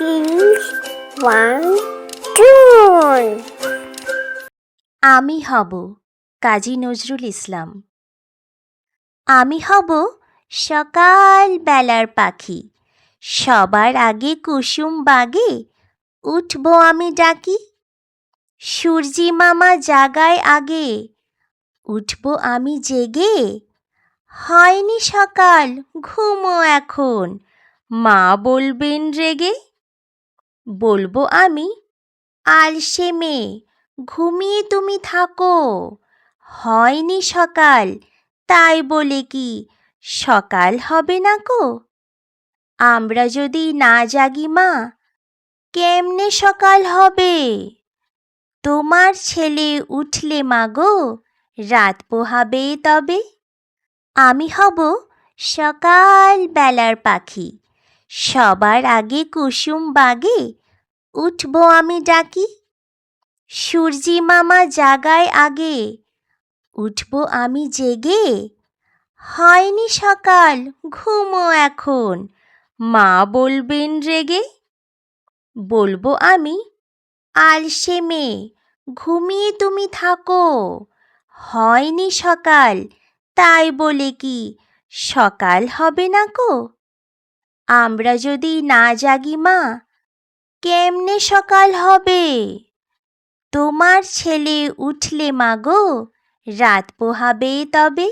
is one tune. আমি হব কাজী নজরুল ইসলাম। আমি হব সকাল বেলার পাখি, সবার আগে কুসুম বাগে উঠব আমি ডাকি। সূর্যি মামা জাগায় আগে, উঠব আমি জেগে। হয়নি সকাল, ঘুমো এখন, মা বলবেন রেগে। বলবো আমি, আলসে মেয়ে, ঘুমিয়ে তুমি থাকো। হয়নি সকাল, তাই বলে কি সকাল হবে না কো? আমরা যদি না জাগি মা, কেমনে সকাল হবে? তোমার ছেলে উঠলে মাগো, রাত পোহাবে তবে। আমি হব সকাল বেলার পাখি, সবার আগে কুসুম বাগে উঠব আমি ডাকি। সূর্যি মামা জাগায় আগে, উঠব আমি জেগে। হয়নি সকাল, ঘুমো এখন, মা বলবেন রেগে। বলবো আমি, আলসে মেয়ে, ঘুমিয়ে তুমি থাকো। হয়নি সকাল, তাই বলে কি সকাল হবে না কো? আমরা যদি না জাগি মা, কেমনে সকাল হবে? তোমার ছেলে উঠলে মাগো, রাত পোহাবে তবে।